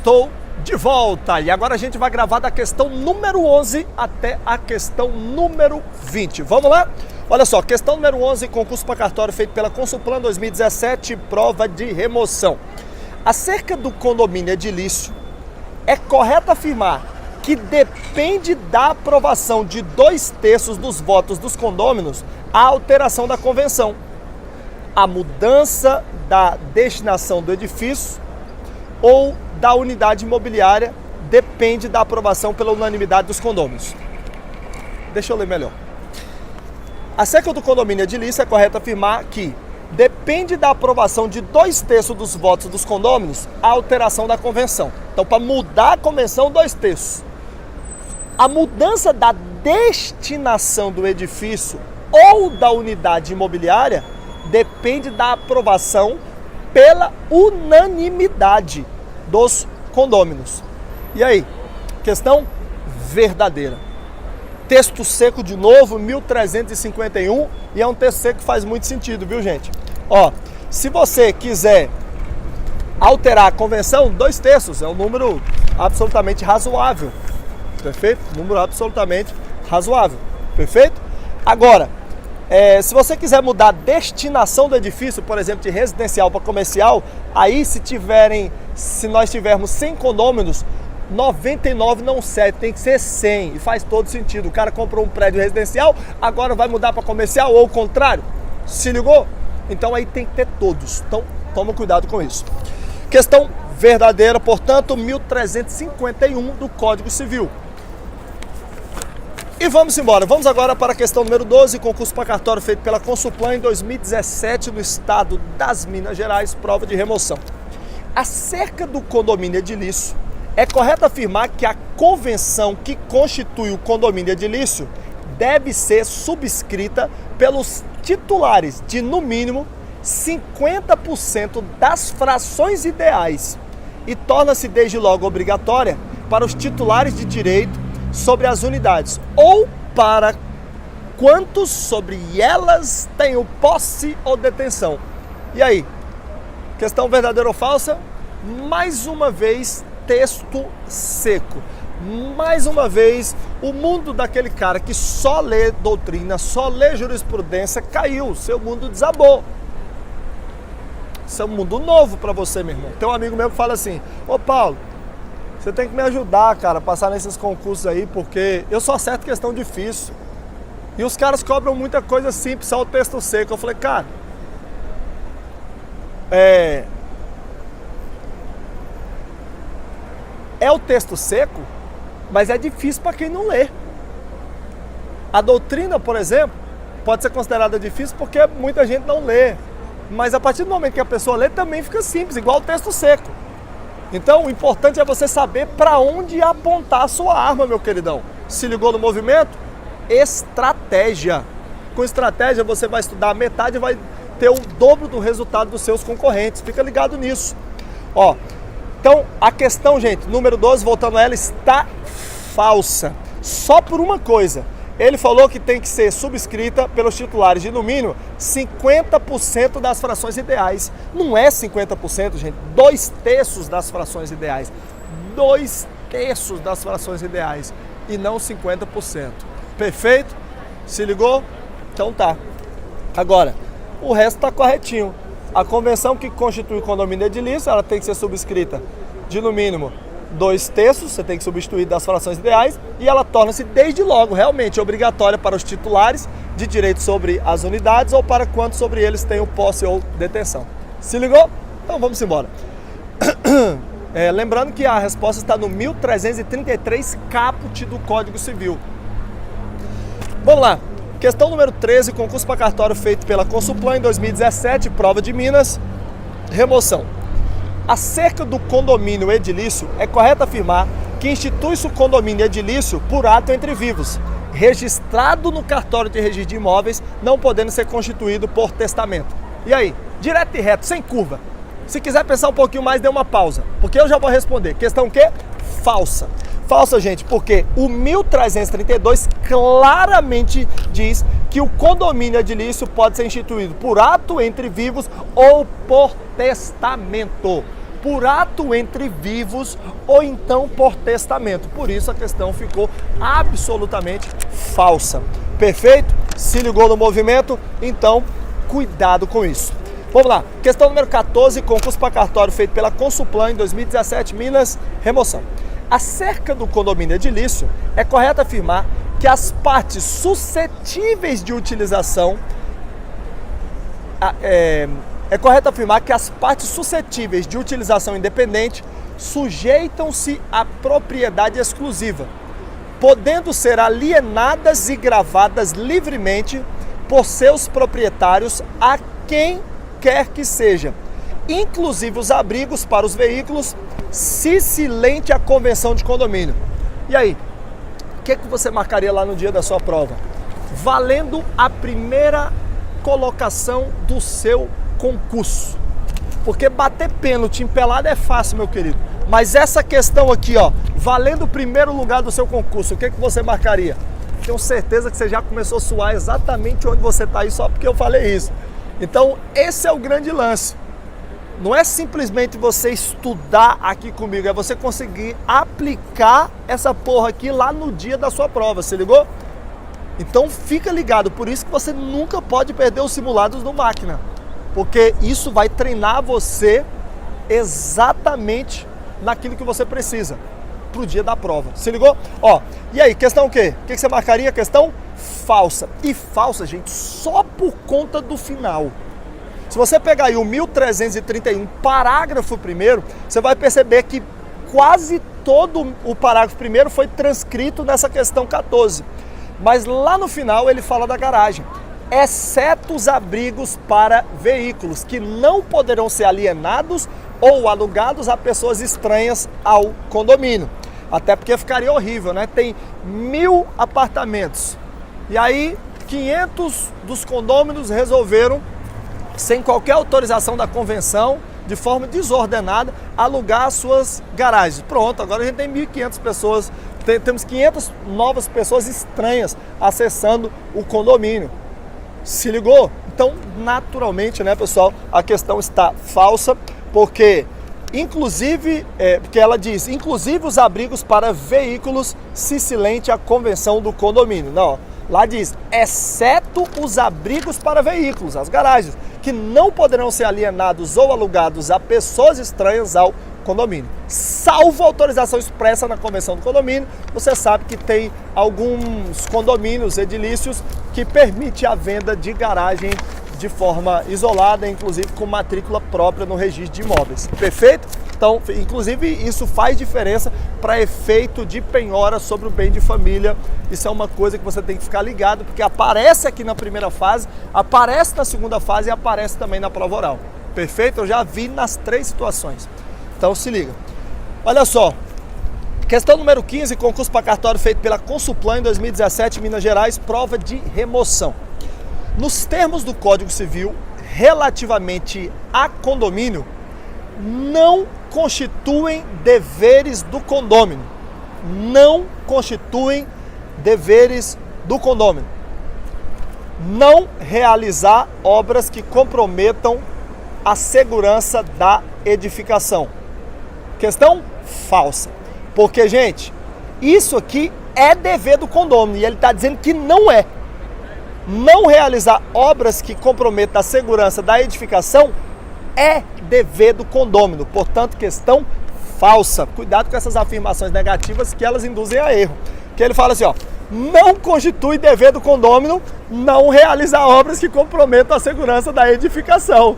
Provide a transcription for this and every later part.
Estou de volta e agora a gente vai gravar da questão número 11 até a questão número 20. Vamos lá? Olha só, questão número 11, concurso para cartório feito pela Consulplan 2017, prova de remoção. Acerca do condomínio edilício, é correto afirmar que depende da aprovação de 2/3 dos votos dos condôminos a alteração da convenção, a mudança da destinação do edifício ou da unidade imobiliária depende da aprovação pela unanimidade dos condôminos. Deixa eu ler melhor. Acerca do condomínio edilício, é correto afirmar que depende da aprovação de 2/3 dos votos dos condôminos a alteração da convenção. Então, para mudar a convenção, 2/3. A mudança da destinação do edifício ou da unidade imobiliária depende da aprovação pela unanimidade dos condôminos. E aí? Questão verdadeira. Texto seco de novo, 1351, e é um texto seco que faz muito sentido, viu, gente? Ó, se você quiser alterar a convenção, 2/3 é um número absolutamente razoável, perfeito? Número absolutamente razoável, perfeito? Agora, se você quiser mudar a destinação do edifício, por exemplo, de residencial para comercial, aí se nós tivermos 100 condôminos, 99 não serve, tem que ser 100 e faz todo sentido. O cara comprou um prédio residencial, agora vai mudar para comercial ou o contrário, se ligou? Então aí tem que ter todos, então toma cuidado com isso. Questão verdadeira, portanto, 1351 do Código Civil. E vamos embora, vamos agora para a questão número 12, concurso para cartório feito pela Consulplan em 2017 no estado das Minas Gerais, prova de remoção. Acerca do condomínio edilício, é correto afirmar que a convenção que constitui o condomínio edilício deve ser subscrita pelos titulares de, no mínimo, 50% das frações ideais e torna-se desde logo obrigatória para os titulares de direito sobre as unidades ou para quantos sobre elas tenham posse ou detenção. E aí? Questão verdadeira ou falsa? Mais uma vez, texto seco. Mais uma vez, o mundo daquele cara que só lê doutrina, só lê jurisprudência, caiu. Seu mundo desabou. Isso é um mundo novo para você, meu irmão. Tem um amigo meu que fala assim: ô Paulo, você tem que me ajudar, cara, a passar nesses concursos aí, porque eu só acerto questão difícil. E os caras cobram muita coisa simples, só o texto seco. Eu falei, cara, é o texto seco, mas é difícil para quem não lê. A doutrina, por exemplo, pode ser considerada difícil porque muita gente não lê. Mas a partir do momento que a pessoa lê, também fica simples, igual o texto seco. Então, o importante é você saber para onde apontar a sua arma, meu queridão. Se ligou no movimento? Estratégia. Com estratégia, você vai estudar a metade e vai ter o dobro do resultado dos seus concorrentes. Fica ligado nisso. Ó, então, a questão, gente, número 12, voltando a ela, está falsa. Só por uma coisa. Ele falou que tem que ser subscrita pelos titulares de, no mínimo, 50% das frações ideais. Não é 50%, gente. 2/3 das frações ideais. 2/3 das frações ideais. E não 50%. Perfeito? Se ligou? Então tá. Agora, o resto tá corretinho. A convenção que constitui o condomínio edilício, ela tem que ser subscrita de, no mínimo, 2/3, você tem que substituir das frações ideais, e ela torna-se desde logo realmente obrigatória para os titulares de direito sobre as unidades ou para quantos sobre eles tenham posse ou detenção. Se ligou? Então vamos embora. Lembrando que a resposta está no 1333 caput do Código Civil. Vamos lá. Questão número 13, concurso para cartório feito pela Consulplan em 2017, prova de Minas, remoção. Acerca do condomínio edilício, é correto afirmar que institui-se o condomínio edilício por ato entre vivos, registrado no cartório de registro de imóveis, não podendo ser constituído por testamento. E aí? Direto e reto, sem curva. Se quiser pensar um pouquinho mais, dê uma pausa, porque eu já vou responder. Questão o quê? Falsa. Falsa, gente, porque o 1332 claramente diz que o condomínio edilício pode ser instituído por ato entre vivos ou por testamento. por ato entre vivos ou então por testamento. Por isso a questão ficou absolutamente falsa. Perfeito? Se ligou no movimento? Então, cuidado com isso. Vamos lá. Questão número 14, concurso para cartório feito pela Consulplan em 2017, Minas, remoção. Acerca do condomínio edilício, é correto afirmar que as partes suscetíveis de utilização independente sujeitam-se à propriedade exclusiva, podendo ser alienadas e gravadas livremente por seus proprietários a quem quer que seja, inclusive os abrigos para os veículos, se silente a convenção de condomínio. E aí, o que você marcaria lá no dia da sua prova? Valendo a primeira colocação do seu concurso. Porque bater pênalti em pelada é fácil, meu querido. Mas essa questão aqui, ó, valendo o primeiro lugar do seu concurso, o que você marcaria? Tenho certeza que você já começou a suar exatamente onde você está aí só porque eu falei isso. Então, esse é o grande lance. Não é simplesmente você estudar aqui comigo, é você conseguir aplicar essa porra aqui lá no dia da sua prova, se ligou? Então fica ligado, por isso que você nunca pode perder os simulados no máquina, porque isso vai treinar você exatamente naquilo que você precisa pro dia da prova, se ligou? Ó, e aí, questão o quê? O que você marcaria? Questão falsa. E falsa, gente, só por conta do final. Se você pegar aí o 1331, parágrafo primeiro, você vai perceber que quase todo o parágrafo primeiro foi transcrito nessa questão 14. Mas lá no final ele fala da garagem, exceto os abrigos para veículos, que não poderão ser alienados ou alugados a pessoas estranhas ao condomínio. Até porque ficaria horrível, né? Tem 1000 apartamentos. E aí 500 dos condôminos resolveram, sem qualquer autorização da convenção, de forma desordenada, alugar as suas garagens. Pronto, agora a gente tem 1.500 pessoas, temos 500 novas pessoas estranhas acessando o condomínio. Se ligou? Então, naturalmente, né, pessoal, a questão está falsa, porque porque ela diz, inclusive os abrigos para veículos, se silente a convenção do condomínio. Não, lá diz, exceto os abrigos para veículos, as garagens, que não poderão ser alienados ou alugados a pessoas estranhas ao condomínio. Salvo autorização expressa na convenção do condomínio, você sabe que tem alguns condomínios edilícios que permite a venda de garagem de forma isolada, inclusive com matrícula própria no registro de imóveis. Perfeito? Então, inclusive, isso faz diferença para efeito de penhora sobre o bem de família. Isso é uma coisa que você tem que ficar ligado, porque aparece aqui na primeira fase, aparece na segunda fase e aparece também na prova oral. Perfeito? Eu já vi nas 3 situações. Então, se liga. Olha só. Questão número 15, concurso para cartório feito pela Consulplan em 2017, Minas Gerais, prova de remoção. Nos termos do Código Civil, relativamente a condomínio, não constituem deveres do condômino. Não constituem deveres do condômino. Não realizar obras que comprometam a segurança da edificação. Questão falsa. Porque, gente, isso aqui é dever do condômino e ele está dizendo que não é. Não realizar obras que comprometam a segurança da edificação é dever do condômino, portanto, questão falsa. Cuidado com essas afirmações negativas que elas induzem a erro. Que ele fala assim, ó, não constitui dever do condômino não realizar obras que comprometam a segurança da edificação.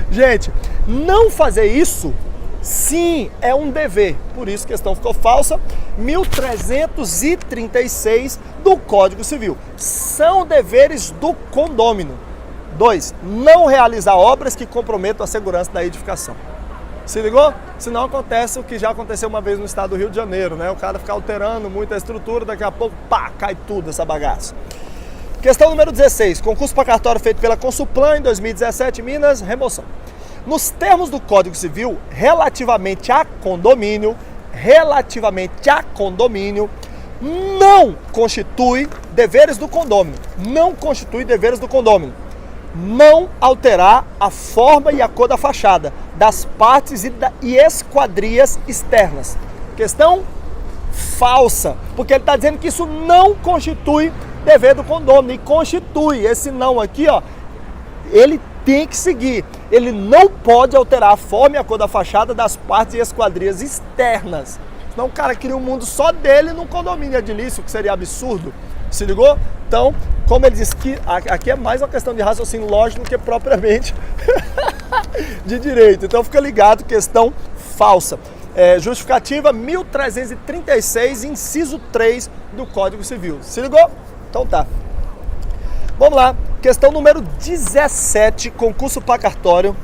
Gente, não fazer isso, sim, é um dever. Por isso a questão ficou falsa. 1336 do Código Civil. São deveres do condômino. 2. Não realizar obras que comprometam a segurança da edificação. Se ligou? Senão acontece o que já aconteceu uma vez no estado do Rio de Janeiro, né? O cara fica alterando muito a estrutura, daqui a pouco, pá, cai tudo essa bagaça. Questão número 16. Concurso para cartório feito pela Consulplan em 2017, Minas, remoção. Nos termos do Código Civil, relativamente a condomínio, não constitui deveres do condômino. Não constitui deveres do condômino. não alterar a forma e a cor da fachada, das partes e esquadrias externas. Questão falsa, porque ele está dizendo que isso não constitui dever do condômino, e constitui. Esse não aqui, ó, ele tem que seguir. Ele não pode alterar a forma e a cor da fachada, das partes e esquadrias externas. Senão o cara cria um mundo só dele num condomínio edilício, que seria absurdo. Se ligou? Então, como ele disse que aqui é mais uma questão de raciocínio lógico do que propriamente de direito. Então fica ligado, questão falsa. Justificativa 1336, inciso 3 do Código Civil. Se ligou? Então tá. Vamos lá. Questão número 17, concurso para cartório.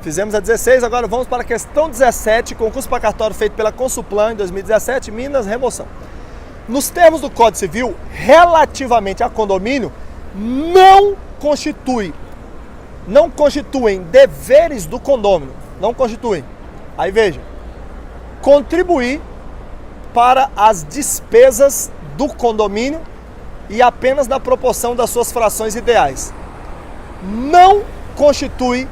Fizemos a 16, agora vamos para a questão 17, concurso para cartório feito pela Consulplan em 2017, Minas, remoção. Nos termos do Código Civil, relativamente a condomínio, não constituem deveres do condômino. Não constituem. Aí veja, contribuir para as despesas do condomínio e apenas na proporção das suas frações ideais. Não constituem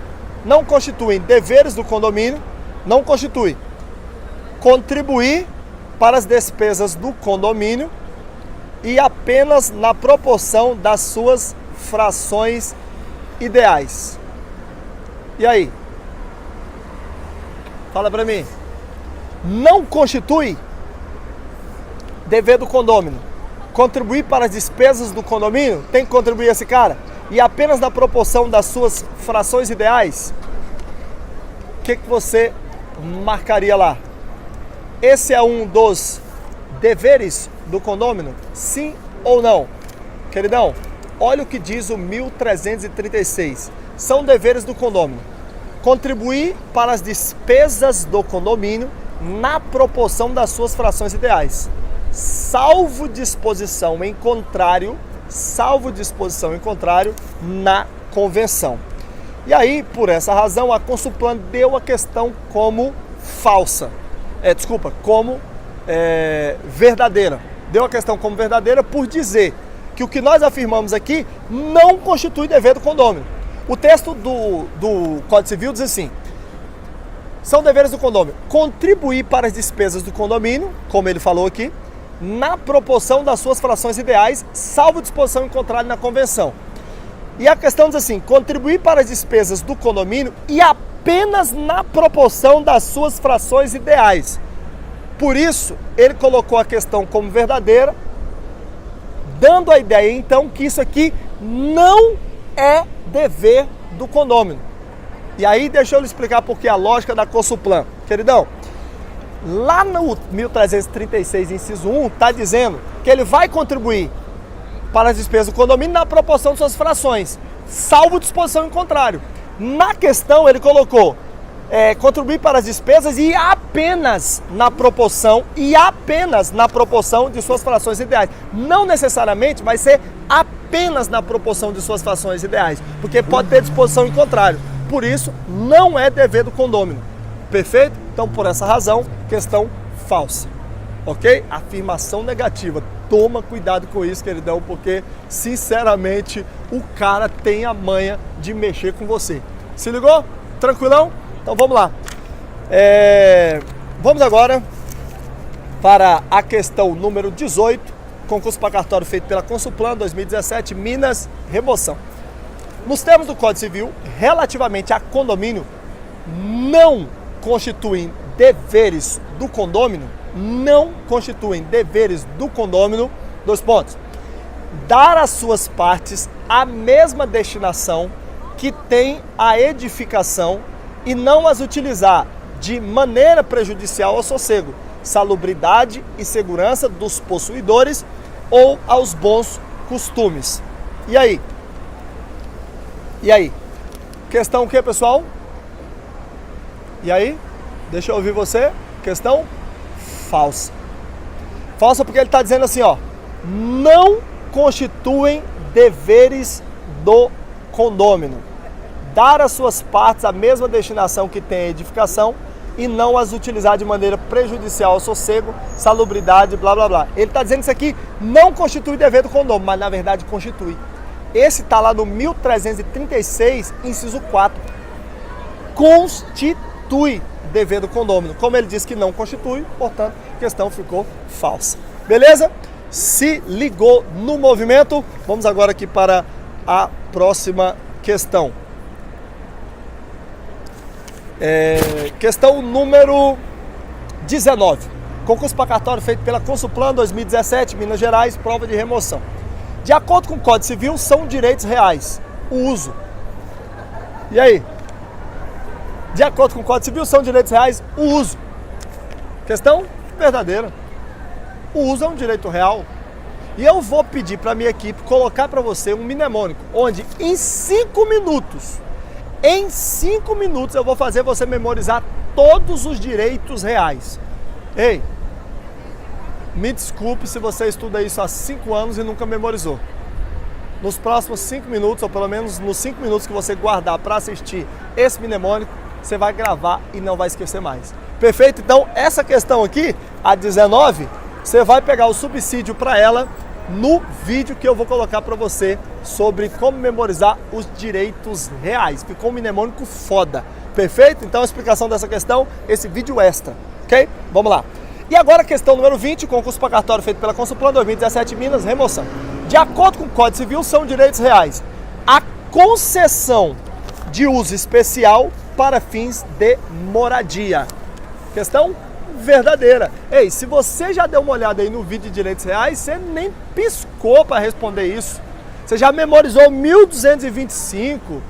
deveres do condomínio, não constitui contribuir para as despesas do condomínio e apenas na proporção das suas frações ideais. E aí? Fala pra mim. Não constitui dever do condômino contribuir para as despesas do condomínio? Tem que contribuir esse cara? E apenas na proporção das suas frações ideais? O que você marcaria lá? Esse é um dos deveres do condômino? Sim ou não? Queridão, olha o que diz o 1336. São deveres do condômino. Contribuir para as despesas do condomínio na proporção das suas frações ideais. Salvo disposição em contrário na convenção. E aí, por essa razão, a Consulplan deu a questão como falsa. Como verdadeira. Deu a questão como verdadeira por dizer que o que nós afirmamos aqui não constitui dever do condômino. O texto do Código Civil diz assim: são deveres do condômino contribuir para as despesas do condomínio, como ele falou aqui, na proporção das suas frações ideais, salvo disposição em contrário na convenção. E a questão diz assim: contribuir para as despesas do condomínio e apenas na proporção das suas frações ideais. Por isso, ele colocou a questão como verdadeira, dando a ideia então que isso aqui não é dever do condômino. E aí deixa eu lhe explicar porque a lógica da Consulplan. Queridão, lá no 1336, inciso 1, está dizendo que ele vai contribuir para as despesas do condomínio na proporção de suas frações, salvo disposição em contrário. Na questão ele colocou contribuir para as despesas e apenas na proporção de suas frações ideais. Não necessariamente vai ser apenas na proporção de suas frações ideais, porque pode ter disposição em contrário. Por isso, não é dever do condômino. Perfeito? Então, por essa razão, questão falsa. Ok? Afirmação negativa. Toma cuidado com isso, queridão, porque, sinceramente, o cara tem a manha de mexer com você. Se ligou? Tranquilão? Então, vamos lá. Vamos agora para a questão número 18, concurso para cartório feito pela Consulplan 2017, Minas, remoção. Nos termos do Código Civil, relativamente a condomínio, não constituem deveres do condômino, dois pontos, dar às suas partes a mesma destinação que tem a edificação e não as utilizar de maneira prejudicial ao sossego, salubridade e segurança dos possuidores ou aos bons costumes. E aí? Questão o que, pessoal? E aí? Deixa eu ouvir você. Questão falsa. Falsa porque ele está dizendo assim, ó, não constituem deveres do condômino. Dar às suas partes a mesma destinação que tem a edificação e não as utilizar de maneira prejudicial ao sossego, salubridade, blá blá blá. Ele está dizendo que isso aqui não constitui dever do condômino, mas na verdade constitui. Esse está lá no 1336, inciso 4. Constitui dever do condômino. Como ele disse que não constitui, portanto, a questão ficou falsa. Beleza? Se ligou no movimento? Vamos agora aqui para a próxima questão. Questão número 19. Concurso para cartório feito pela Consulplan 2017, Minas Gerais, prova de remoção. De acordo com o Código Civil, são direitos reais o uso. E aí? De acordo com o Código Civil, são direitos reais o uso. Questão verdadeira. O uso é um direito real. E eu vou pedir para a minha equipe colocar para você um mnemônico, onde em 5 minutos eu vou fazer você memorizar todos os direitos reais. Ei, me desculpe se você estuda isso há 5 anos e nunca memorizou. Nos próximos 5 minutos, ou pelo menos nos 5 minutos que você guardar para assistir esse mnemônico, você vai gravar e não vai esquecer mais. Perfeito? Então, essa questão aqui, a 19, você vai pegar o subsídio para ela no vídeo que eu vou colocar para você sobre como memorizar os direitos reais. Ficou um mnemônico foda. Perfeito? Então, a explicação dessa questão, esse vídeo extra. Ok? Vamos lá. E agora a questão número 20, concurso para cartório feito pela Consulplan 2017 Minas, remoção. De acordo com o Código Civil, são direitos reais a concessão de uso especial para fins de moradia. Questão verdadeira. Ei, se você já deu uma olhada aí no vídeo de direitos reais, você nem piscou para responder isso. Você já memorizou 1225,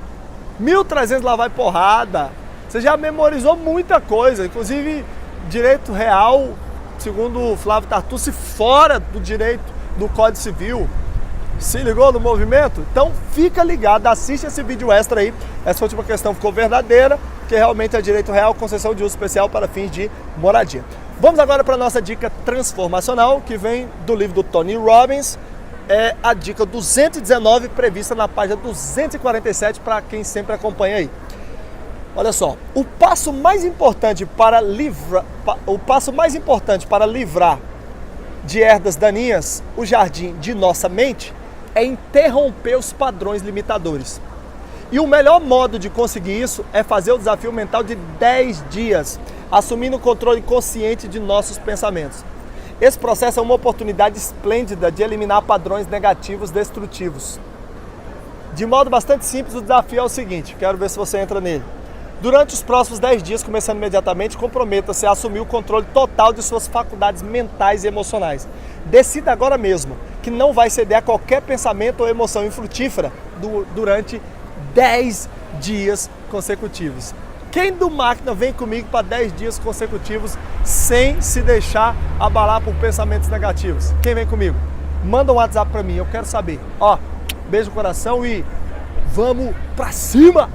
1300 lá vai porrada. Você já memorizou muita coisa, inclusive direito real, segundo o Flávio Tartucci, fora do direito do Código Civil. Se ligou no movimento? Então fica ligado, assiste esse vídeo extra aí. Essa última questão ficou verdadeira, que realmente é direito real, concessão de uso especial para fins de moradia. Vamos agora para a nossa dica transformacional, que vem do livro do Tony Robbins. É a dica 219, prevista na página 247, para quem sempre acompanha aí. Olha só, o passo mais importante para livrar de herdas daninhas o jardim de nossa mente é interromper os padrões limitadores. E o melhor modo de conseguir isso é fazer o desafio mental de 10 dias, assumindo o controle consciente de nossos pensamentos. Esse processo é uma oportunidade esplêndida de eliminar padrões negativos destrutivos. De modo bastante simples, o desafio é o seguinte, quero ver se você entra nele. Durante os próximos 10 dias, começando imediatamente, comprometa-se a assumir o controle total de suas faculdades mentais e emocionais. Decida agora mesmo que não vai ceder a qualquer pensamento ou emoção infrutífera durante 10 dias consecutivos. Quem do Máquina vem comigo para 10 dias consecutivos sem se deixar abalar por pensamentos negativos? Quem vem comigo? Manda um WhatsApp para mim, eu quero saber. Ó, beijo no coração e vamos pra cima!